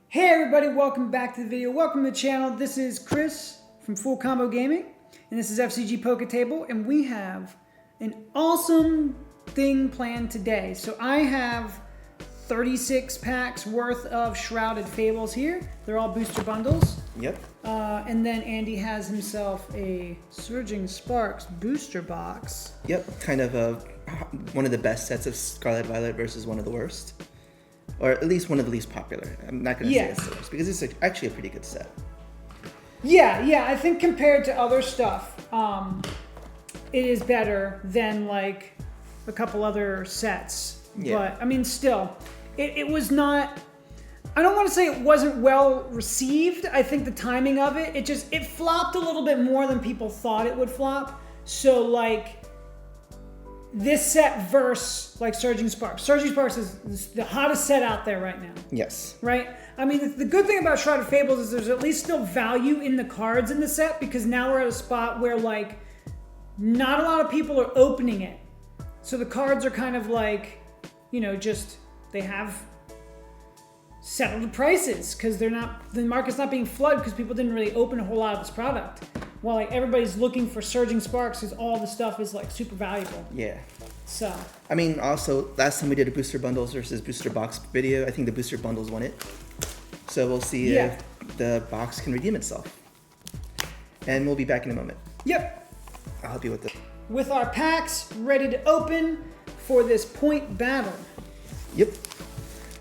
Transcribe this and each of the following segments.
Hey everybody, welcome back to the video. Welcome to the channel. This is Chris from Full Combo Gaming, and this is FCG Poker Table, and we have an awesome thing planned today. So I have 36 packs worth of Shrouded Fables here. They're all booster bundles. Yep. And then Andy has himself a Surging Sparks booster box. Yep. Kind of one of the best sets of Scarlet Violet versus one of the worst. Or at least one of the least popular. I'm not going to say it's the worst because it's actually a pretty good set. Yeah. I think compared to other stuff, it is better than like a couple other sets. Yeah. But I mean, still, it was not. I don't want to say it wasn't well received. I think the timing of it, it flopped a little bit more than people thought it would flop. So like this set versus like Surging Sparks. Surging Sparks is the hottest set out there right now. Yes. Right? I mean, the good thing about Shrouded Fables is there's at least still value in the cards in the set, because now we're at a spot where like not a lot of people are opening it. So the cards are kind of like, you know, just they have settled prices because the market's not being flooded because people didn't really open a whole lot of this product. While like everybody's looking for Surging Sparks because all the stuff is like super valuable. Yeah. So. I mean, also last time we did a booster bundles versus booster box video, I think the booster bundles won it. So we'll see if the box can redeem itself. And we'll be back in a moment. Yep. I'll help you with this. With our packs ready to open for this point battle. Yep.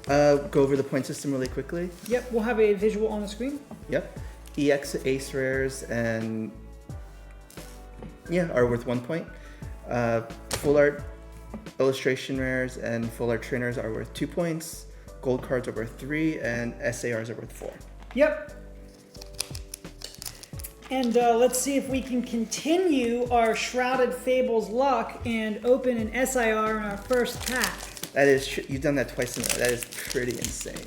Go over the point system really quickly. Yep, we'll have a visual on the screen. Yep. EX Ace Rares and are worth 1 point. Full Art Illustration Rares and Full Art Trainers are worth 2 points. Gold cards are worth 3, and SARs are worth 4. Yep. And let's see if we can continue our Shrouded Fables luck and open an SIR in our first pack. That is, you've done that twice in a row. That is pretty insane.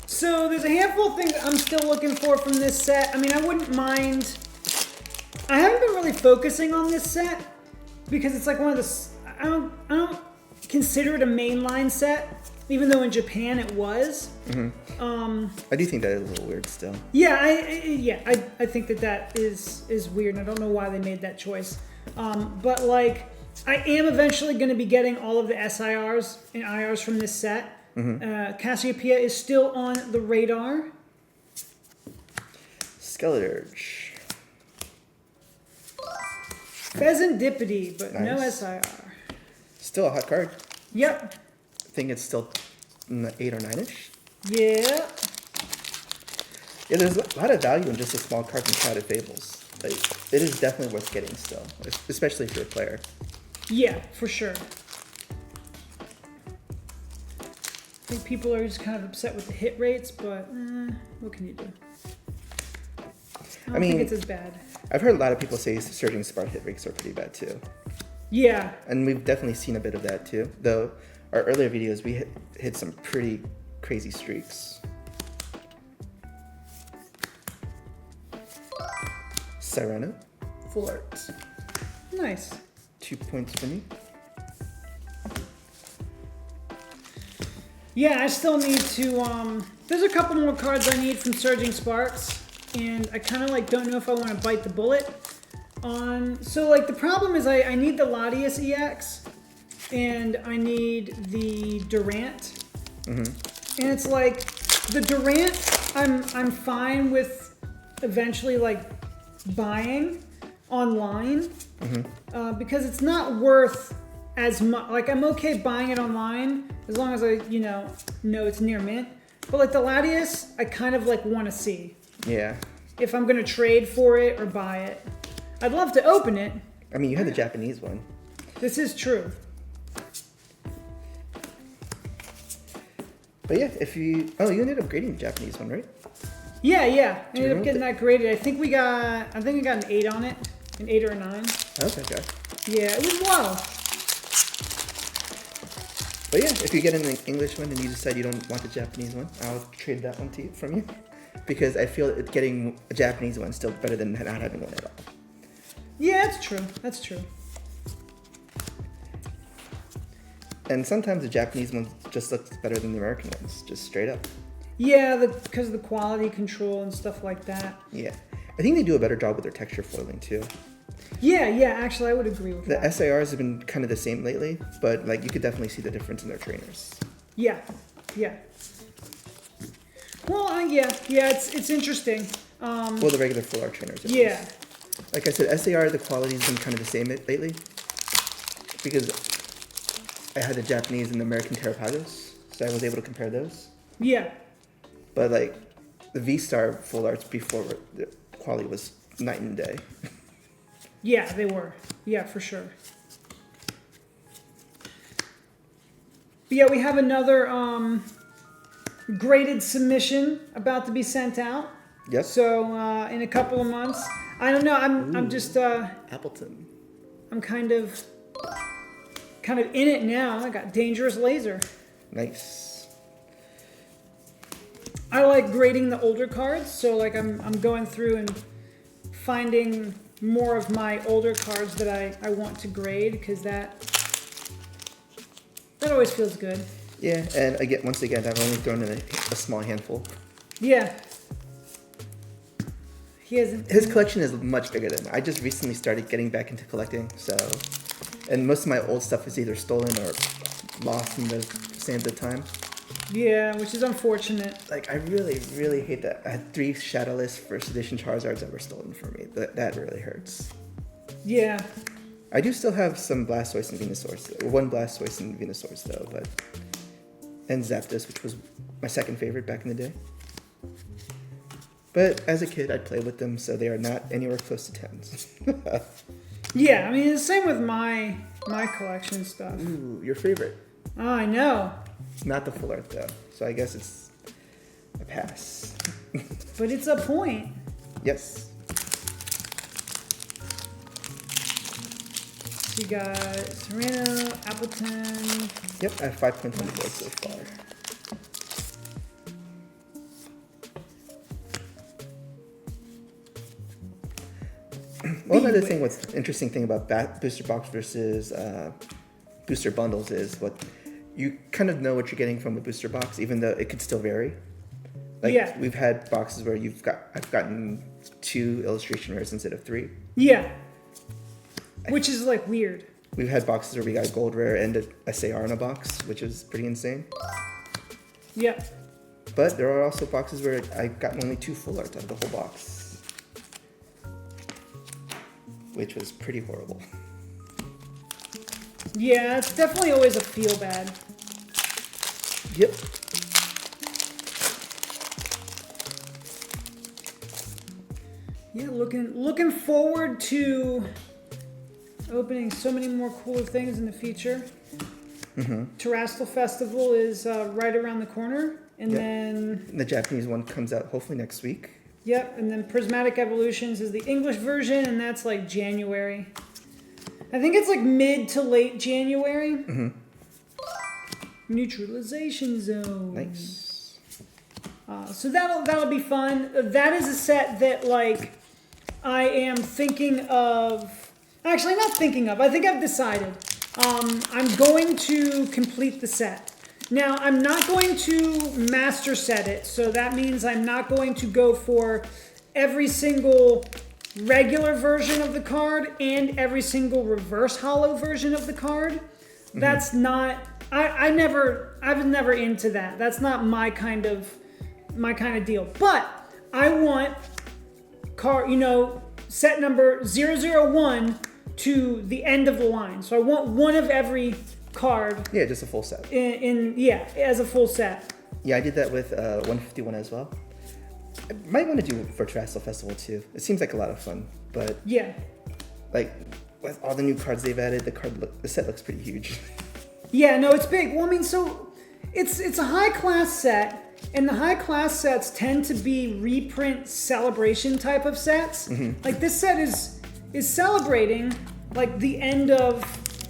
So there's a handful of things I'm still looking for from this set. I mean, I wouldn't mind. I haven't been really focusing on this set because it's like one of the. I don't consider it a mainline set, even though in Japan it was. Mm-hmm. I do think that is a little weird still. Yeah, I think that is weird, and I don't know why they made that choice. But like, I am eventually going to be getting all of the SIRs and IRs from this set. Mm-hmm. Cassiopeia is still on the radar. Skeleturge. Pheasantipity, but nice. no SIR. Still a hot card. Yep. I think it's still in the 8 or 9-ish. Yeah. Yeah, there's a lot of value in just a small card from Shrouded Fables. Like, it is definitely worth getting still, especially if you're a player. Yeah, for sure. I think people are just kind of upset with the hit rates, but what can you do? I mean, think it's as bad. I've heard a lot of people say Surging Spark hit rates are pretty bad too. Yeah. And we've definitely seen a bit of that too. Though our earlier videos, we hit some pretty crazy streaks. Cyrano, Full Art. Nice. 2 points for me. Yeah, I still need to, there's a couple more cards I need from Surging Sparks, and I kind of like don't know if I want to bite the bullet on, so like the problem is I need the Latias EX, and I need the Durant, and it's like, the Durant, I'm fine with eventually like buying online, because it's not worth as much. Like, I'm okay buying it online as long as I, know it's near mint. But like the Latias, I kind of like want to see. Yeah. If I'm gonna trade for it or buy it. I'd love to open it. I mean, you had the Japanese one. This is true. But yeah, you ended up grading the Japanese one, right? Yeah. I ended up getting that graded. I think we got an 8 on it, an 8 or a 9. Okay. Yeah, it was wild. But yeah, if you get an English one and you decide you don't want the Japanese one, I'll trade that one from you. Because I feel that getting a Japanese one is still better than not having one at all. Yeah, that's true. And sometimes the Japanese ones just look better than the American ones, just straight up. Yeah, because of the quality control and stuff like that. Yeah. I think they do a better job with their texture foiling too. Yeah, actually I would agree with The that. SARs have been kind of the same lately, but like you could definitely see the difference in their trainers. Yeah. Well, yeah, it's interesting. Well, the regular full art trainers. at Yeah. least. Like I said, SAR, the quality's been kind of the same lately. Because I had the Japanese and the American Terrapagos, so I was able to compare those. Yeah. But like the V-Star full arts before, the quality was night and day. Yeah, they were. Yeah, for sure. But yeah, we have another graded submission about to be sent out. Yep. So in a couple of months, I don't know. I'm just Appleton. I'm kind of in it now. I got Dangerous Laser. Nice. I like grading the older cards, so like I'm going through and finding more of my older cards that I want to grade, because that always feels good. Yeah, and once again, I've only thrown in a small handful. Yeah. He hasn't. His collection is much bigger than mine. I just recently started getting back into collecting, so, and most of my old stuff is either stolen or lost in the sands of time. Yeah, which is unfortunate. Like, I really, really hate that. I had 3 Shadowless first edition Charizards that were stolen from me. That really hurts. Yeah. I do still have some Blastoise and Venusaurs. 1 Blastoise and Venusaurs though, and Zapdos, which was my second favorite back in the day. But as a kid, I'd play with them, so they are not anywhere close to 10s. Yeah, I mean, it's the same with my collection stuff. Ooh, your favorite. Oh, I know. Not the full art though, so I guess it's a pass. But it's a point. Yes. You got Sereno, Appleton. Yep, I have 5 points on the board so far. One other thing, what's interesting thing about booster box versus booster bundles is what you kind of know what you're getting from the booster box, even though it could still vary. Like, yeah. We've had boxes where I've gotten 2 illustration rares instead of 3. Yeah. Which is like weird. We've had boxes where we got a gold rare and a SAR in a box, which is pretty insane. Yeah. But there are also boxes where I've gotten only 2 full arts out of the whole box, which was pretty horrible. Yeah, it's definitely always a feel bad. Yep. Yeah, looking forward to opening so many more cool things in the future. Mm-hmm. Terrestrial Festival is right around the corner, and then the Japanese one comes out hopefully next week. Yep, and then Prismatic Evolutions is the English version, and that's like January. I think it's like mid to late January. Mm-hmm. Neutralization Zone. Nice. So that'll be fun. That is a set that like I am thinking of. Actually, not thinking of. I think I've decided. I'm going to complete the set. Now, I'm not going to master set it, so that means I'm not going to go for every single regular version of the card and every single reverse hollow version of the card. Mm-hmm. That's not. I was never into that. That's not my kind of deal. But I want set number 001 to the end of the line. So I want one of every card. Yeah, just a full set. As a full set. Yeah, I did that with 151 as well. I might want to do it for Terrestrial Festival too. It seems like a lot of fun, but yeah, like with all the new cards they've added, the set looks pretty huge. Yeah, no, it's big. Well, I mean, so it's a high class set. And the high class sets tend to be reprint celebration type of sets. Mm-hmm. Like this set is celebrating like the end of,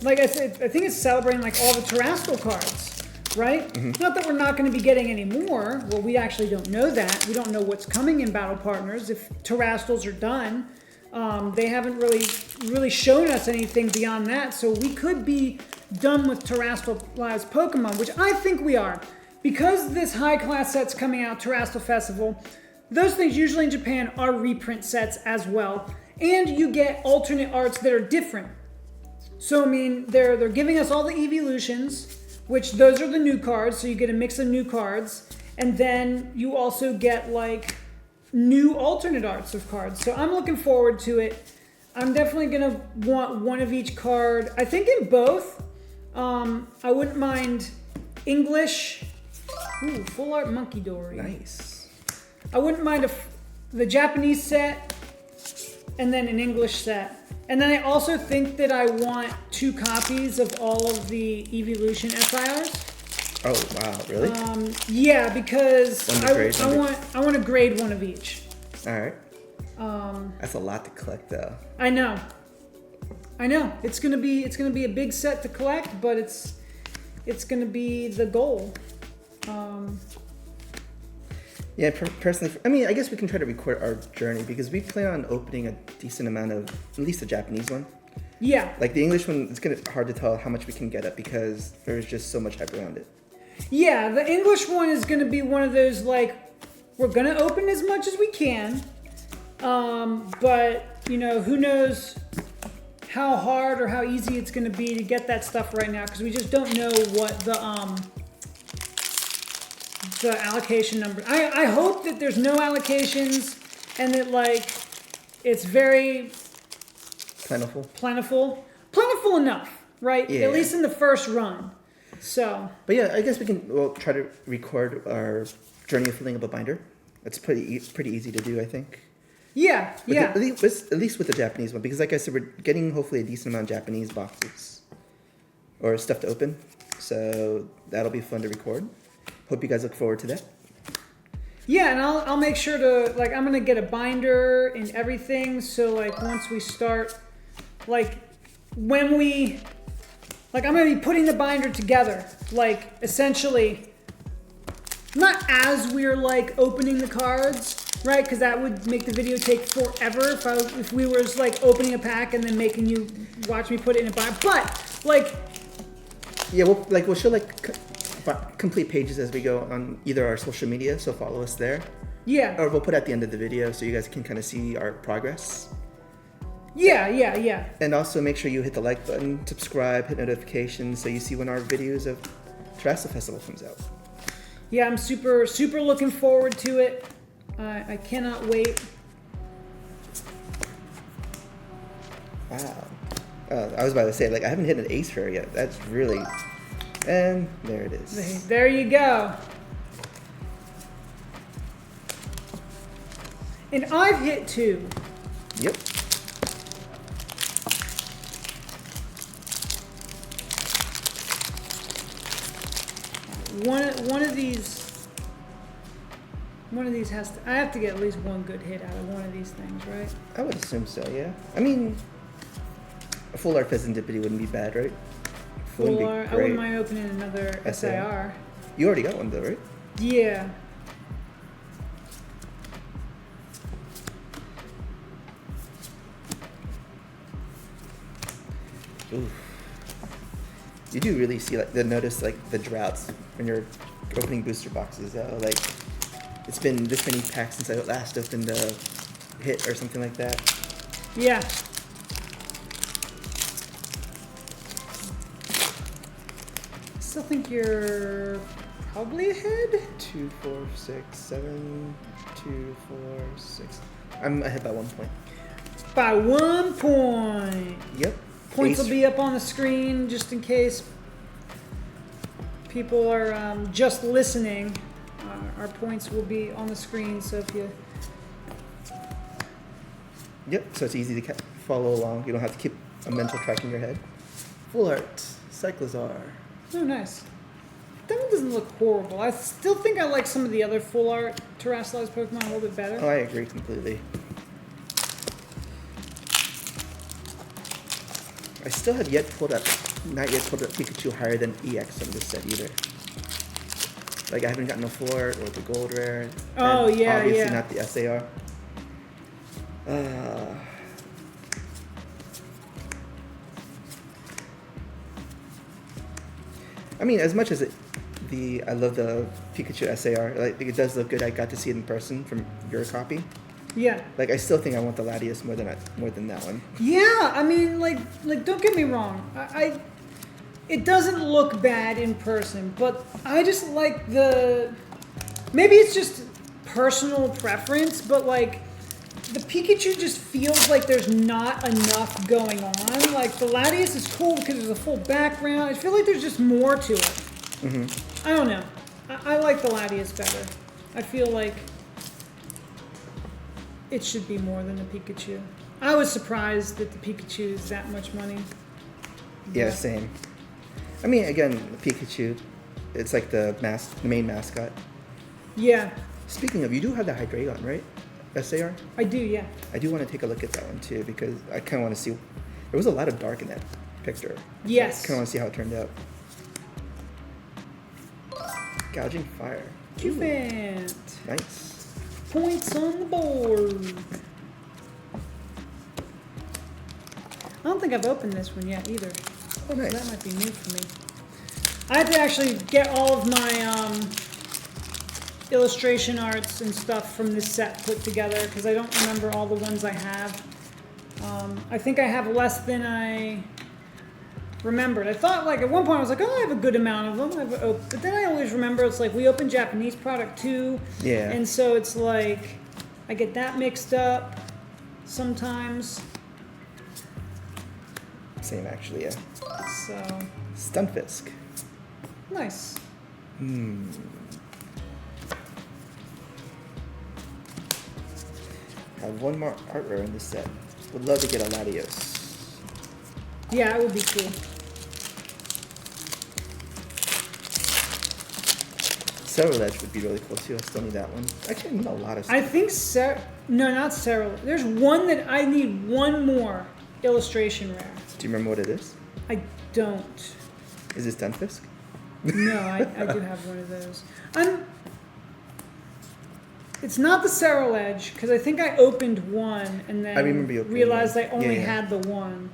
like I said, I think it's celebrating like all the terrestrial cards, right? Mm-hmm. Not that we're not going to be getting any more. Well, we actually don't know that. We don't know what's coming in Battle Partners if terrestrials are done. They haven't really shown us anything beyond that. So we could be done with terrestrialized Pokemon, which I think we are. Because this high class set's coming out, Terrestrial Festival, those things usually in Japan are reprint sets as well. And you get alternate arts that are different. So I mean, they're giving us all the evolutions, which those are the new cards, so you get a mix of new cards. And then you also get like new alternate arts of cards. So I'm looking forward to it. I'm definitely gonna want one of each card. I think in both. I wouldn't mind English. Ooh, full art Monkey Dory. Nice. I wouldn't mind the Japanese set and then an English set. And then I also think that I want 2 copies of all of the Evolution SIRs. Oh wow, really? Yeah, because I want to grade one of each. All right. That's a lot to collect, though. I know. It's gonna be a big set to collect, but it's gonna be the goal. Yeah, personally, I mean, I guess we can try to record our journey because we plan on opening a decent amount of, at least the Japanese one. Yeah. Like the English one, it's gonna hard to tell how much we can get up because there's just so much hype around it. Yeah, the English one is gonna be one of those like, we're gonna open as much as we can, but you know, who knows how hard or how easy it's gonna be to get that stuff right now because we just don't know what the allocation number. I hope that there's no allocations and that like it's very plentiful enough, right? Yeah. At least in the first run. So. But yeah, I guess we'll try to record our journey of filling up a binder. It's pretty easy to do, I think. Yeah, At least with the Japanese one, because like I said, we're getting hopefully a decent amount of Japanese boxes or stuff to open, so that'll be fun to record. Hope you guys look forward to that. Yeah, and I'll make sure to like I'm gonna get a binder and everything. So like once we start, like when we, like I'm gonna be putting the binder together, like essentially, not as we're like opening the cards, right? Because that would make the video take forever if we were just like opening a pack and then making you watch me put it in a binder. But like, yeah, we'll show like complete pages as we go on either our social media, so follow us there. Yeah. Or we'll put at the end of the video so you guys can kind of see our progress. Yeah. And also make sure you hit the like button, subscribe, hit notifications so you see when our videos of Terrestrial Festival comes out. Yeah, I'm super looking forward to it. I cannot wait. Wow. I was about to say, like, I haven't hit an ace fair yet. That's really... And there it is. There you go. And I've hit 2. Yep. One of these has to. I have to get at least one good hit out of one of these things, right? I would assume so, yeah. I mean, a full art Pheasantipity wouldn't be bad, right? Full art. I wouldn't mind opening another SIR. You already got one though, right? Yeah. Ooh. You do really see like notice like the droughts when you're opening booster boxes though. Like it's been this many packs since I last opened a hit or something like that. Yeah. Still think you're probably ahead. 2, 4, 6, 7, 2, 4, 6. I'm ahead by 1 point. By 1 point. Yep. Points will be up on the screen just in case people are just listening. Our points will be on the screen, so if you... Yep, so it's easy to follow along. You don't have to keep a mental track in your head. Full art, Cyclozar. Oh, nice. That one doesn't look horrible. I still think I like some of the other full art terrestrialized Pokemon a little bit better. Oh, I agree completely. I still have not yet pulled up Pikachu higher than EX on this set either. Like I haven't gotten a full art or the gold rare. Oh, and yeah, obviously yeah. not the SAR. Uh, I mean, as much as I love the Pikachu SAR. Like, it does look good. I got to see it in person from your copy. Yeah. Like, I still think I want the Latias more than that one. Yeah, I mean, like don't get me wrong. It doesn't look bad in person, but I just like maybe it's just personal preference, but like the Pikachu just feels like there's not enough going on. Like the Latias is cool because there's a full background. I feel like there's just more to it. Mm-hmm. I don't know. I like the Latias better. I feel like it should be more than the Pikachu. I was surprised that the Pikachu is that much money. Yeah, same. I mean, again, the Pikachu, it's like the main mascot. Yeah. Speaking of, you do have the Hydreigon, right? SAR? I do, yeah. I do want to take a look at that one too, because I kind of want to see. There was a lot of dark in that picture. Yes. I kind of want to see how it turned out. Gouging Fire. Cufant. Nice. Points on the board. I don't think I've opened this one yet either. Oh, nice. That might be new for me. I have to actually get all of my illustration arts and stuff from this set put together because I don't remember all the ones I have. I think I have less than I remembered. I thought like at one point I was like, oh, I have a good amount of them. But then I always remember it's like we open Japanese product too. Yeah. And so it's like I get that mixed up sometimes. Same, actually, yeah. So. Stunfisk. Nice. Have one more art rare in this set. Would love to get a Latios. Yeah, it would be cool. Scarlet would be really cool too. I still need that one. Actually, I need a lot of stuff. I think no, not Scarlet. There's one that I need one more illustration rare. Do you remember what it is? I don't. Is it Stunfisk? No, I do have one of those. It's not the Cerul Edge, because I think I opened one and then I remember you opening realized one. I only Yeah. had the one.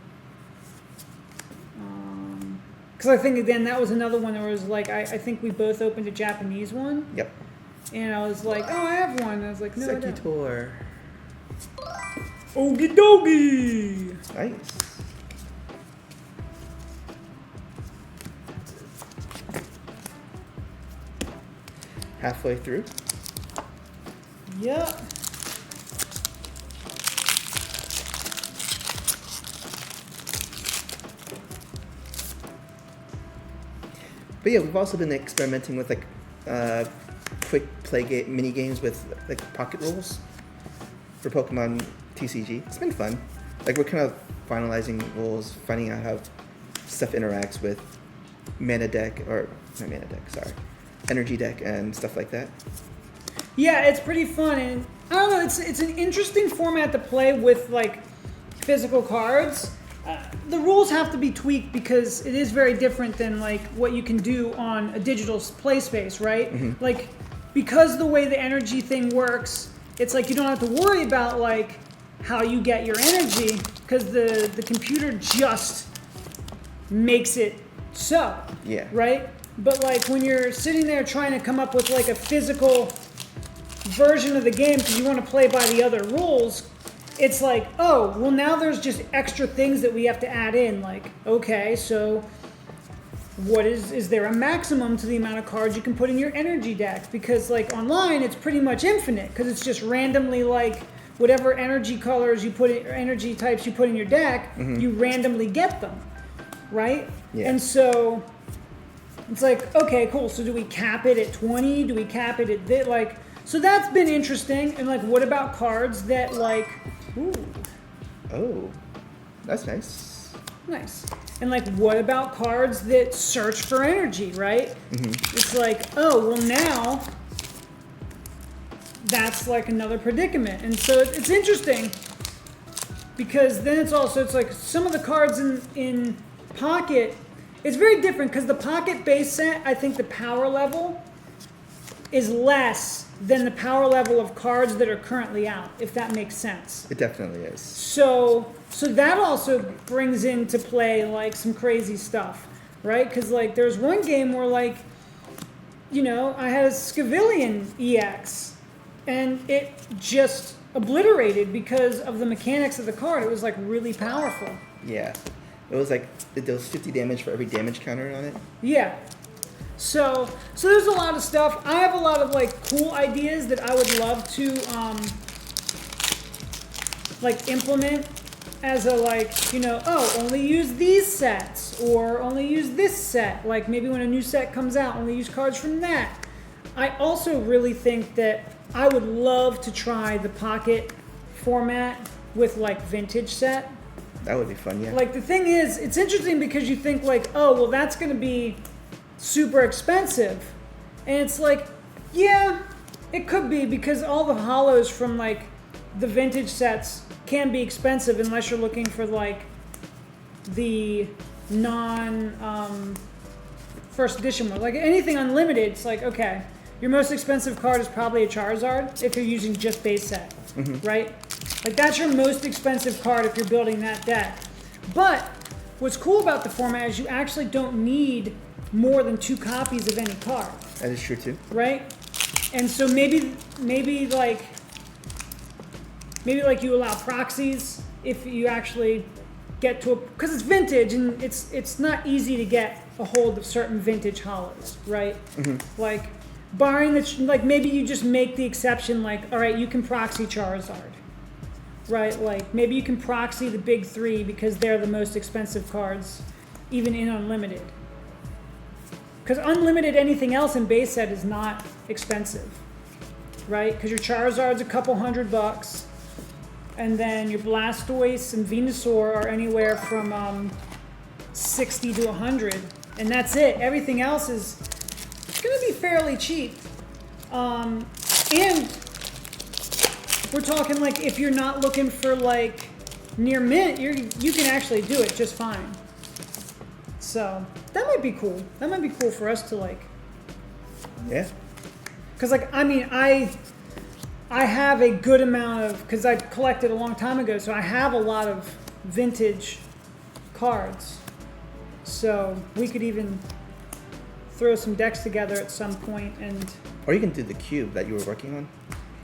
Because I think, again, that was another one that was like, I think we both opened a Japanese one. Yep. And I was like, oh, I have one. And I was like, no, I don't. Sekitor. Okie dokie! Nice. Halfway through. Yep. But yeah, we've also been experimenting with like quick mini games with like pocket rules for Pokemon TCG. It's been fun. Like we're kind of finalizing rules, finding out how stuff interacts with mana deck energy deck and stuff like that. Yeah, it's pretty fun, and I don't know. It's an interesting format to play with like physical cards. The rules have to be tweaked because it is very different than like what you can do on a digital play space, right? Mm-hmm. Like because the way the energy thing works, it's like you don't have to worry about like how you get your energy because the computer just makes it so. Yeah. Right? But like when you're sitting there trying to come up with like a physical version of the game because you want to play by the other rules, it's like, oh, well now there's just extra things that we have to add in. Like, okay, so what is there a maximum to the amount of cards you can put in your energy deck? Because like online, it's pretty much infinite because it's just randomly like whatever energy colors you put in, or energy types you put in your deck, mm-hmm. you randomly get them, right? Yeah. And so it's like, okay, cool. So do we cap it at 20? Do we cap it at this? Like, so that's been interesting. And like, what about cards that like, ooh. Oh, that's nice. Nice. And like, what about cards that search for energy, right? Mm-hmm. It's like, oh, well now that's like another predicament. And so it's interesting because then it's like some of the cards in Pocket, it's very different because the Pocket base set, I think the power level is less than the power level of cards that are currently out, if that makes sense. It definitely is. So that also brings into play like some crazy stuff. right? Because like there's one game where like, you know, I had a Scavillion EX, and it just obliterated because of the mechanics of the card. It was like really powerful. Yeah. It was like it does 50 damage for every damage counter on it. Yeah. So there's a lot of stuff. I have a lot of like cool ideas that I would love to like implement as a like, you know, oh, only use these sets or only use this set. Like maybe when a new set comes out, only use cards from that. I also really think that I would love to try the pocket format with like vintage set. That would be fun, yeah. Like the thing is, it's interesting because you think like, oh, well that's going to be super expensive. And it's like, yeah, it could be because all the hollows from like the vintage sets can be expensive unless you're looking for like the non first edition one. Like anything unlimited, it's like, okay, your most expensive card is probably a Charizard if you're using just base set, right? Like that's your most expensive card if you're building that deck. But what's cool about the format is you actually don't need more than 2 copies of any card. That is true too. Right? And so maybe like you allow proxies if you actually get to a, because it's vintage and it's not easy to get a hold of certain vintage hollows, right? Like barring that, like maybe you just make the exception, like all right, you can proxy Charizard, right? Like maybe you can proxy the big 3 because they're the most expensive cards, even in unlimited. Because unlimited anything else in base set is not expensive, right? Because your Charizard's a couple $100, and then your Blastoise and Venusaur are anywhere from 60 to 100, and that's it. Everything else is going to be fairly cheap, and we're talking like if you're not looking for like near mint, you can actually do it just fine. So that might be cool. That might be cool for us to like. Yeah. Because like I mean I have a good amount of, because I collected a long time ago, so I have a lot of vintage cards. So we could even throw some decks together at some point and. Or you can do the cube that you were working on.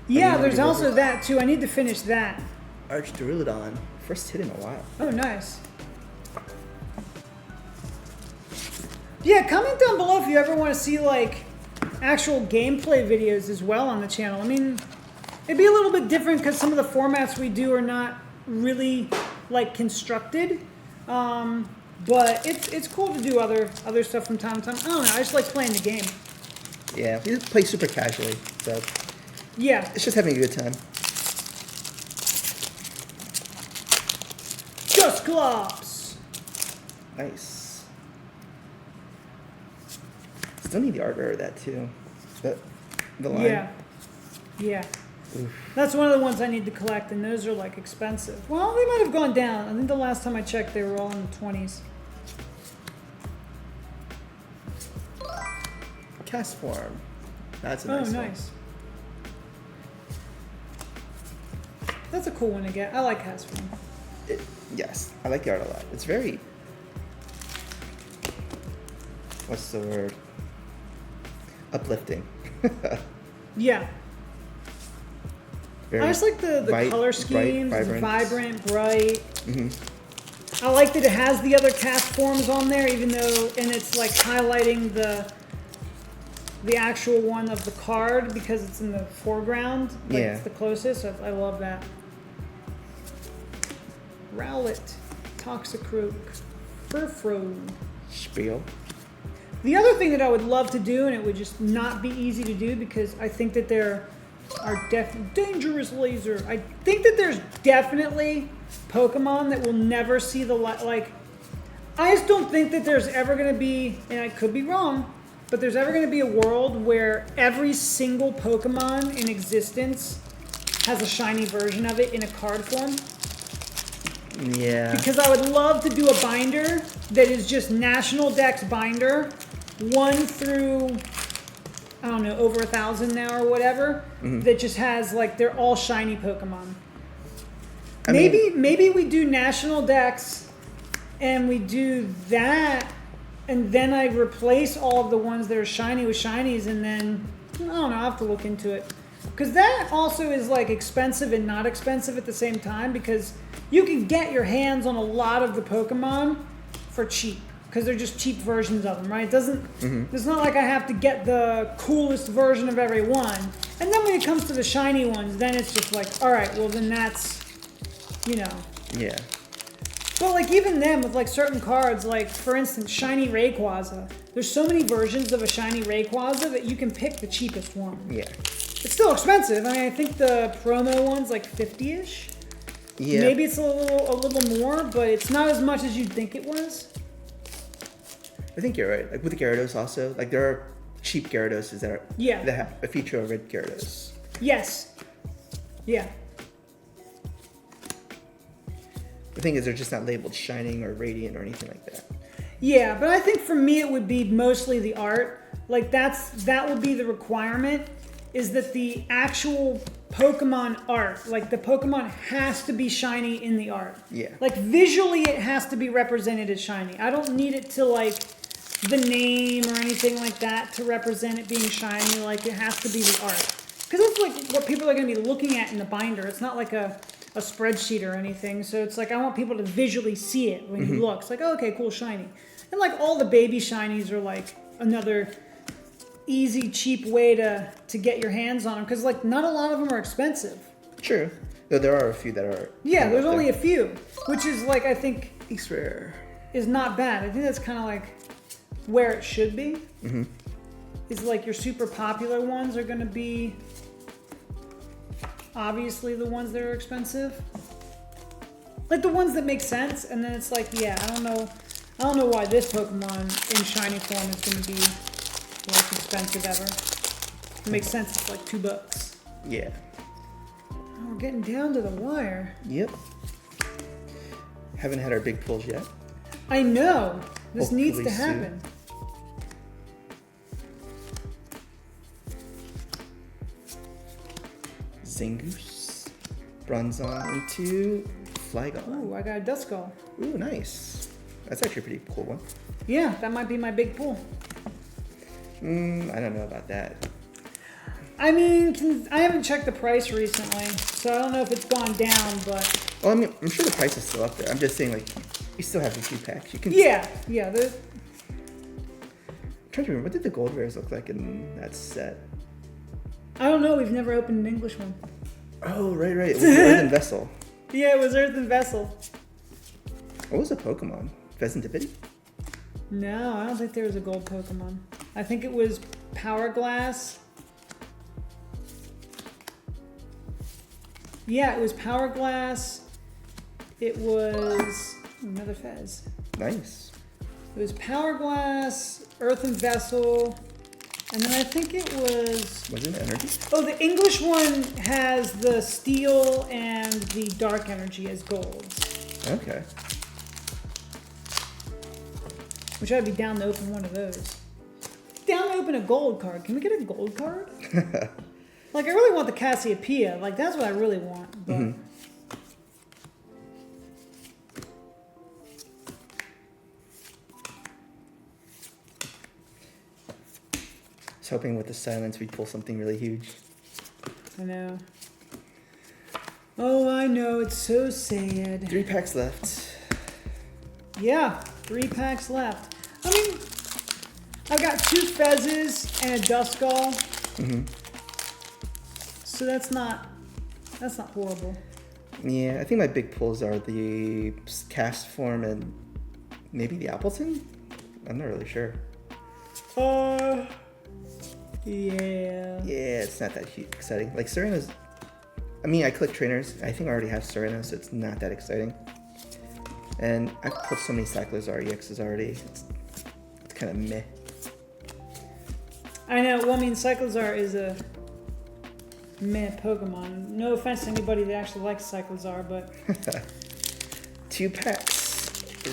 Yeah, there's also that too. I need to finish that. Archdurudon. First hit in a while. Oh, nice. Yeah, comment down below if you ever want to see like actual gameplay videos as well on the channel. I mean, it'd be a little bit different because some of the formats we do are not really like constructed. But it's cool to do other stuff from time to time. I don't know. I just like playing the game. Yeah, we play super casually, so yeah, it's just having a good time. Just glops. Nice. Still need the artwork of that too. The line. Yeah. Oof. That's one of the ones I need to collect, and those are like expensive. Well, they might have gone down. I think the last time I checked, they were all in the 20s. Cast form. That's a nice one. Oh, nice. That's a cool one to get. I like cast form. Yes, I like the art a lot. It's very. What's the word? Uplifting. Yeah. Very I just like the color schemes, vibrant, bright. I like that it has the other cast forms on there, even though, and it's like highlighting the actual one of the card because it's in the foreground. Like yeah. It's the closest. I love that. Rowlet, Toxicroak, Furfrou. Spiel. The other thing that I would love to do, and it would just not be easy to do because I think that there are dangerous laser. I think that there's definitely Pokemon that will never see the light. Like, I just don't think that there's ever going to be, and I could be wrong, but there's ever going to be a world where every single Pokemon in existence has a shiny version of it in a card form. Yeah. Because I would love to do a binder that is just National Dex binder, 1 through, I don't know, over 1,000 now or whatever, that just has, like, they're all shiny Pokemon. Maybe we do National Dex and we do that and then I replace all of the ones that are shiny with shinies, and then I don't know. I'll have to look into it because that also is like expensive and not expensive at the same time because you can get your hands on a lot of the Pokemon for cheap because they're just cheap versions of them, right? It doesn't. It's not like I have to get the coolest version of every one. And then when it comes to the shiny ones, then it's just like, all right, well then that's, you know. Yeah. But like even then with like certain cards, like for instance, shiny Rayquaza. There's so many versions of a shiny Rayquaza that you can pick the cheapest one. Yeah. It's still expensive. I mean, I think the promo one's like 50-ish. Yeah. Maybe it's a little more, but it's not as much as you'd think it was. I think you're right. Like with the Gyarados also, like there are cheap Gyaradoses that have a feature of red Gyarados. Yes. Yeah. The thing is, they're just not labeled shining or radiant or anything like that. Yeah, but I think for me it would be mostly the art. Like that would be the requirement, is that the actual Pokemon art, like the Pokemon has to be shiny in the art. Yeah. Like visually it has to be represented as shiny. I don't need it to like the name or anything like that to represent it being shiny. Like it has to be the art. Because that's like what people are going to be looking at in the binder. It's not like a spreadsheet or anything. So it's like I want people to visually see it when you look. It's like, oh, okay, cool, shiny. And like all the baby shinies are like another easy, cheap way to get your hands on them. Because like not a lot of them are expensive. True. Though there are a few that are. Yeah, there's only a few. Which is like, I think, It's rare. is not bad. I think that's kind of like where it should be. Is like your super popular ones are going to be obviously the ones that are expensive. Like the ones that make sense, and then it's like, yeah, I don't know why this Pokemon in shiny form is going to be the most expensive ever. It makes sense, it's like $2. Yeah. Oh, we're getting down to the wire. Yep. Haven't had our big pulls yet. I know. This Hopefully needs to happen. Zangoose. Bronzong into Flygon. Ooh, I got a Duskull. Ooh, nice. That's actually a pretty cool one. Yeah, that might be my big pull. I don't know about that. I mean, I haven't checked the price recently, so I don't know if it's gone down, but... Well, I mean, I'm sure the price is still up there. I'm just saying, like, you still have a few packs. You can. Yeah. I'm trying to remember, what did the gold rares look like in that set? I don't know, we've never opened an English one. Oh, right. It was the Earthen Vessel. Yeah, it was Earthen Vessel. What was the Pokemon? Pheasantipity? No, I don't think there was a gold Pokemon. I think it was Power Glass. Yeah, it was Power Glass. It was another Fez. Nice. It was Power Glass, Earthen Vessel, and then I think it was... Was it Energy? Oh, the English one has the Steel and the Dark Energy as golds. Okay. Which I'd be down to open one of those. Down to open a gold card. Can we get a gold card? Like, I really want the Cassiopeia. Like, that's what I really want. But... Mm-hmm. I was hoping with the silence we'd pull something really huge. I know. Oh, I know. It's so sad. 3 packs left. Yeah, 3 packs left. I mean, I've got 2 Fezzes and a Duskull. So that's not horrible. Yeah, I think my big pulls are the cast form and maybe the Appleton? I'm not really sure. Yeah. Yeah, it's not that exciting. Like Serena's, I mean, I collect trainers. I think I already have Serena, so it's not that exciting. And I've put so many Cyclizar EXs already. It's kind of meh. I know. Well, I mean, Cyclizar is a meh Pokemon. No offense to anybody that actually likes Cyclizar, but 2 packs.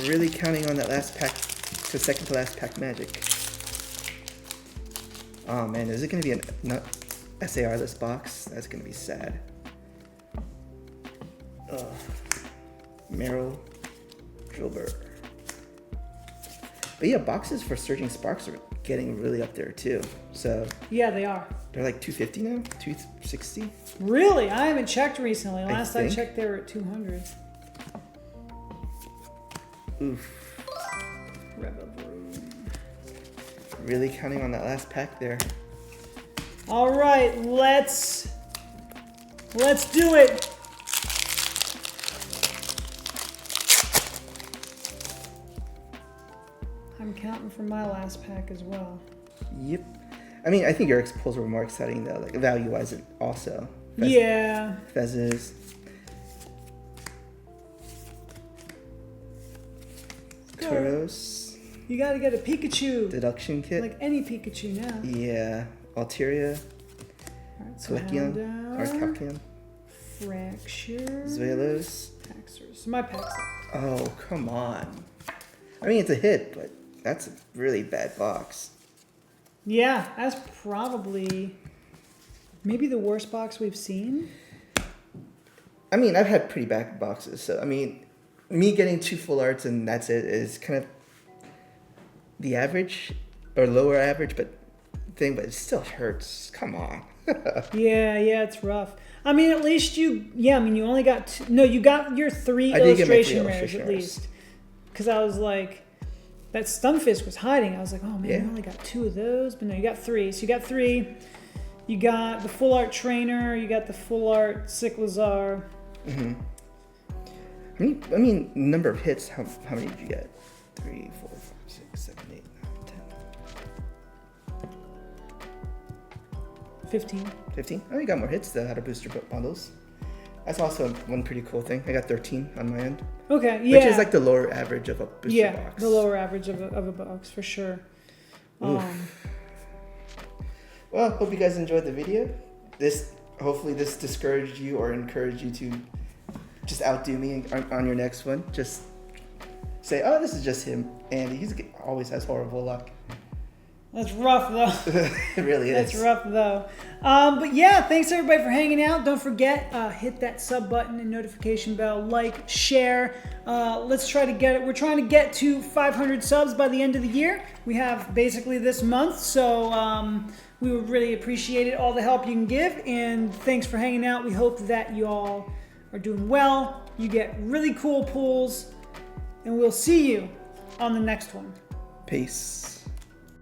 Really counting on that last pack, the second to last pack magic. Oh man, is it going to be an SAR-less box? That's going to be sad. Meryl, Drilbur. But yeah, boxes for Surging Sparks are getting really up there too. So Yeah, they are. they're like 250 now, 260. Really? I haven't checked recently. Last I think. checked, they were at 200. Oof. Rev-a-vroom. Really counting on that last pack there. All right, let's do it. I'm counting for my last pack as well. Yep. I mean, I think your pulls were more exciting though, like value-wise also. Yeah. Fezzes. Tauros. You gotta get a Pikachu. Deduction kit. Like any Pikachu now. Yeah. Alteria. Alright, Selekion. Houndour, Arcalcion. Fracture. Zwelos. Paxers. So my pack's up. Oh, come on. I mean, it's a hit, but that's a really bad box. Yeah, that's probably maybe the worst box we've seen. I mean, I've had pretty bad boxes, so I mean, me getting 2 full arts and that's it is kind of the average or lower average, but it still hurts. Come on. Yeah, it's rough. I mean, at least you only got two, no, you got your 3 I did get my 3 illustration rares illustration at rares. least. Because I was like, that Stunfisk was hiding. I was like, oh man, Yeah. you only got 2 of those, but no, you got 3. So you got 3. You got the full art trainer. You got the full art Cyclizar. Mm-hmm. I mean, number of hits. How many did you get? 3, 4, 5, 6, 7, 8, 9, 10. 15. 15? Oh, you got more hits though out of booster bundles. That's also one pretty cool thing. I got 13 on my end. Okay, yeah. Which is like the lower average of a booster box. The lower average of a box for sure. Well, hope you guys enjoyed the video. Hopefully this discouraged you or encouraged you to just outdo me on your next one. Just say, oh, this is just him. And he always has horrible luck. That's rough though. It really is. That's rough though. But yeah, thanks everybody for hanging out. Don't forget, hit that sub button and notification bell, like, share. Let's try to get it. We're trying to get to 500 subs by the end of the year. We have basically this month, so we would really appreciate it, all the help you can give. And thanks for hanging out. We hope that you all are doing well. You get really cool pulls, and we'll see you on the next one. Peace.